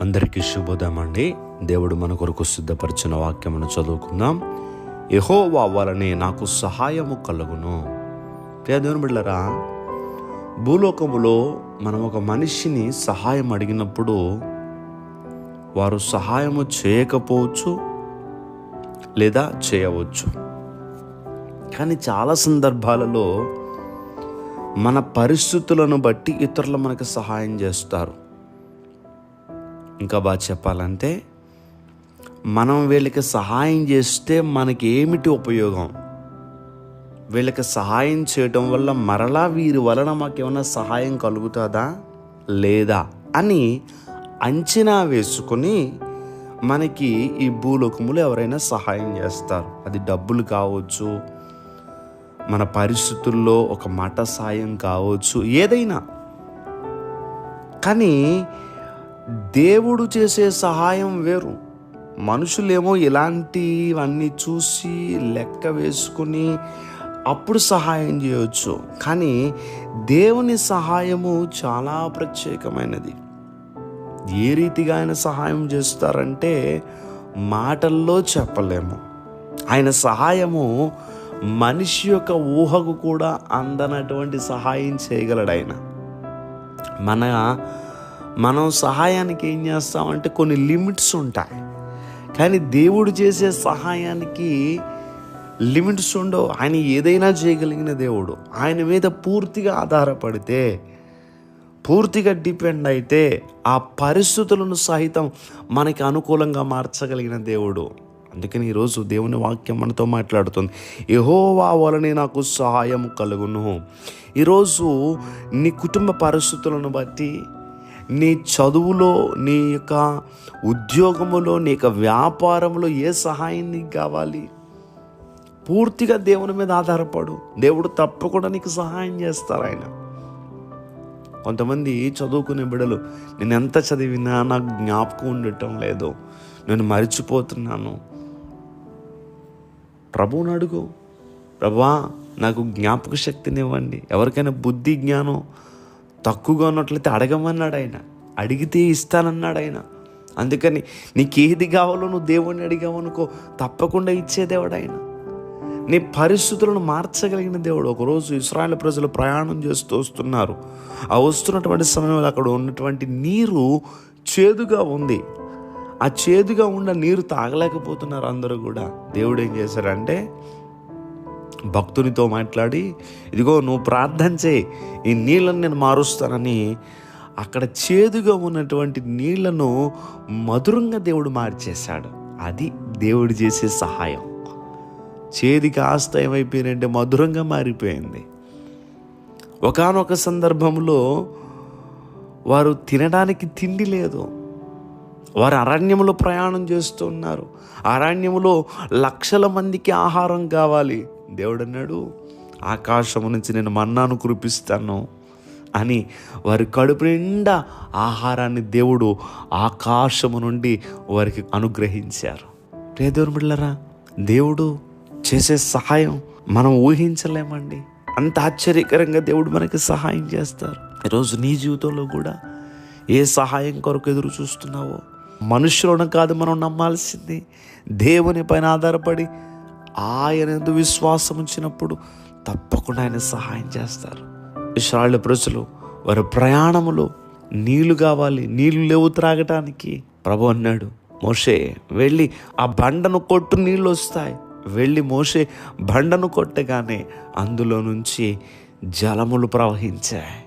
అందరికీ శుభోదయం అండి. దేవుడు మన కొరకు సిద్ధపరిచిన వాక్యమును చదువుకుందాం. యెహోవా వలనే నాకు సహాయము కలుగును. ప్రియ దేవుని బిడ్డలారా, భూలోకములో మనం ఒక మనిషిని సహాయం అడిగినప్పుడు వారు సహాయము చేయకపోవచ్చు లేదా చేయవచ్చు. కానీ చాలా సందర్భాలలో మన పరిస్థితులను బట్టి ఇతరులు మనకు సహాయం చేస్తారు. ఇంకా బాగా చెప్పాలంటే, మనం వీళ్ళకి సహాయం చేస్తే మనకి ఏమిటి ఉపయోగం, వీళ్ళకి సహాయం చేయడం వల్ల మరలా వీరి వలన మాకేమైనా సహాయం కలుగుతుందా లేదా అని అంచనా వేసుకొని మనకి ఈ భూలోకములు ఎవరైనా సహాయం చేస్తారు. అది డబ్బులు కావచ్చు, మన పరిస్థితుల్లో ఒక మాట సాయం కావచ్చు, ఏదైనా. కానీ దేవుడు చేసే సహాయం వేరు. మనుషులేమో ఇలాంటివన్నీ చూసి లెక్క వేసుకుని అప్పుడు సహాయం చేయవచ్చు. కానీ దేవుని సహాయము చాలా ప్రత్యేకమైనది. ఏ రీతిగా ఆయన సహాయం చేస్తారంటే మాటల్లో చెప్పలేము. ఆయన సహాయము మనిషి యొక్క ఊహకు కూడా అందనటువంటి సహాయం చేయగలడు ఆయన. మనం సహాయానికి ఏం చేస్తామంటే కొన్ని లిమిట్స్ ఉంటాయి. కానీ దేవుడు చేసే సహాయానికి లిమిట్స్ ఉండవు. ఆయన ఏదైనా చేయగలిగిన దేవుడు. ఆయన మీద పూర్తిగా ఆధారపడితే, పూర్తిగా డిపెండ్ అయితే ఆ పరిస్థితులను సహితం మనకి అనుకూలంగా మార్చగలిగిన దేవుడు. అందుకని ఈరోజు దేవుని వాక్యం మనతో మాట్లాడుతుంది. యెహోవా వలనే నాకు సహాయం కలుగును. ఈరోజు నీ కుటుంబ పరిస్థితులను బట్టి, నీ చదువులో, నీ యొక్క ఉద్యోగములో, నీ యొక్క వ్యాపారంలో ఏ సహాయం నీకు కావాలి, పూర్తిగా దేవుని మీద ఆధారపడు. దేవుడు తప్పకుండా నీకు సహాయం చేస్తారు ఆయన. కొంతమంది చదువుకునే బిడ్డలు, నేను ఎంత చదివినా నాకు జ్ఞాపకం ఉండటం లేదు, నేను మర్చిపోతున్నాను. ప్రభువుని అడుగు, ప్రభువా నాకు జ్ఞాపక శక్తిని ఇవ్వండి. ఎవరికైనా బుద్ధి జ్ఞానం తక్కువగా ఉన్నట్లయితే అడగమన్నాడు ఆయన. అడిగితే ఇస్తానన్నాడు ఆయన. అందుకని నీకేది కావాలో నువ్వు దేవుణ్ణి అడిగావనుకో, తప్పకుండా ఇచ్చే దేవుడు ఆయన. నీ పరిస్థితులను మార్చగలిగిన దేవుడు. ఒకరోజు ఇశ్రాయేలు ప్రజలు ప్రయాణం చేస్తూ వస్తున్నారు. ఆ వస్తున్నటువంటి సమయంలో అక్కడ ఉన్నటువంటి నీరు చేదుగా ఉంది. ఆ చేదుగా ఉన్న నీరు తాగలేకపోతున్నారు అందరూ కూడా. దేవుడు ఏం చేశారంటే భక్తునితో మాట్లాడి, ఇదిగో నువ్వు ప్రార్థన చేయి, ఈ నీళ్ళను నేను మారుస్తానని అక్కడ చేదుగా ఉన్నటువంటి నీళ్లను మధురంగా దేవుడు మార్చేశాడు. అది దేవుడు చేసే సహాయం. చేది కాస్త ఏమైపోయినంటే మధురంగా మారిపోయింది. ఒకానొక సందర్భంలో వారు తినడానికి తిండి లేదు. వారు అరణ్యంలో ప్రయాణం చేస్తూ ఉన్నారు. అరణ్యంలో లక్షల మందికి ఆహారం కావాలి. దేవుడు అన్నాడు, ఆకాశము నుంచి నేను మన్నాను కురిపిస్తాను అని వారి కడుపు నిండా ఆహారాన్ని దేవుడు ఆకాశము నుండి వారికి అనుగ్రహించారు. ప్రియ దేవుని బిడ్డలారా, దేవుడు చేసే సహాయం మనం ఊహించలేమండి. అంత ఆశ్చర్యకరంగా దేవుడు మనకి సహాయం చేస్తారు. ఈరోజు నీ జీవితంలో కూడా ఏ సహాయం కొరకు ఎదురు చూస్తున్నావో, మనుషులను కాదు మనం నమ్మాల్సింది, దేవుని పైన ఆధారపడి ఆయన యందు విశ్వాసం ఉంచినప్పుడు తప్పకుండా ఆయన సహాయం చేస్తారు. ఇశ్రాయేలు ప్రజలు వారి ప్రయాణములో నీళ్లు కావాలి, నీళ్లు లేవు త్రాగటానికి. ప్రభు అన్నాడు, మోషే వెళ్ళి ఆ బండను కొట్టు, నీళ్ళు వస్తాయి. వెళ్ళి మోషే బండను కొట్టగానే అందులో నుంచి జలములు ప్రవహించాయి.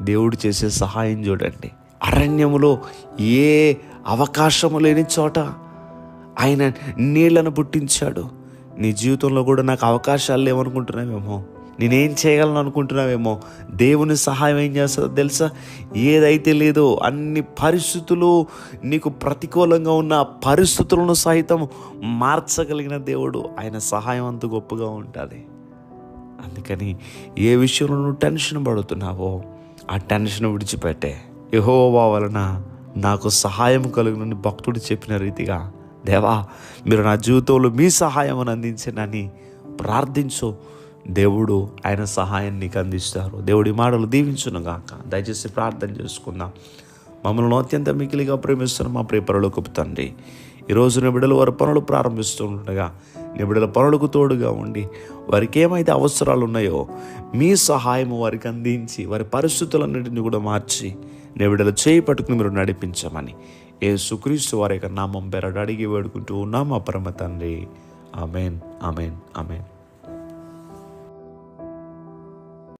దేవుడు చేసే సహాయం చూడండి. అరణ్యములో ఏ అవకాశము లేని చోట ఆయన నీళ్లను పుట్టించాడు. నీ జీవితంలో కూడా నాకు అవకాశాలు లేవనుకుంటున్నావేమో, నేనేం చేయగలను అనుకుంటున్నావేమో, దేవుని సహాయం ఏం చేస్తుందో తెలుసా? ఏదైతే లేదో అన్ని పరిస్థితులు నీకు ప్రతికూలంగా ఉన్న పరిస్థితులను సహితం మార్చగలిగిన దేవుడు. ఆయన సహాయం అంత గొప్పగా ఉంటుంది. అందుకని ఏ విషయంలో నువ్వు టెన్షన్ పడుతున్నావో ఆ టెన్షన్ విడిచిపెట్టే. యెహోవా వలన నాకు సహాయం కలుగునని భక్తుడు చెప్పిన రీతిగా, దేవా మీరు నా జీవితంలో మీ సహాయం అందించనని ప్రార్థించు. దేవుడు ఆయన సహాయం నీకు అందిస్తారు. దేవుడి మాటలు దీవించును గాక. దయచేసి ప్రార్థన చేసుకుందాం. మమ్మల్ని అత్యంత మికిలిగా ప్రేమిస్తున్న మా ప్రియ పరలోకపు తండ్రి, ఈరోజు నీ బిడ్డలు వారి పనులు ప్రారంభిస్తూ ఉండగా నీ బిడ్డల పనులకు తోడుగా ఉండి వారికి ఏమైతే అవసరాలు ఉన్నాయో మీ సహాయము వారికి అందించి వారి పరిస్థితులన్నింటినీ కూడా మార్చి నీ బిడ్డలు చేయి పట్టుకుని మీరు నడిపించమని యేసుక్రీస్తు వారి యొక్క నామం పేరట అడిగి వేడుకుంటూ ఉన్నాం మా పరమ తండ్రి. Amen, amen, amen.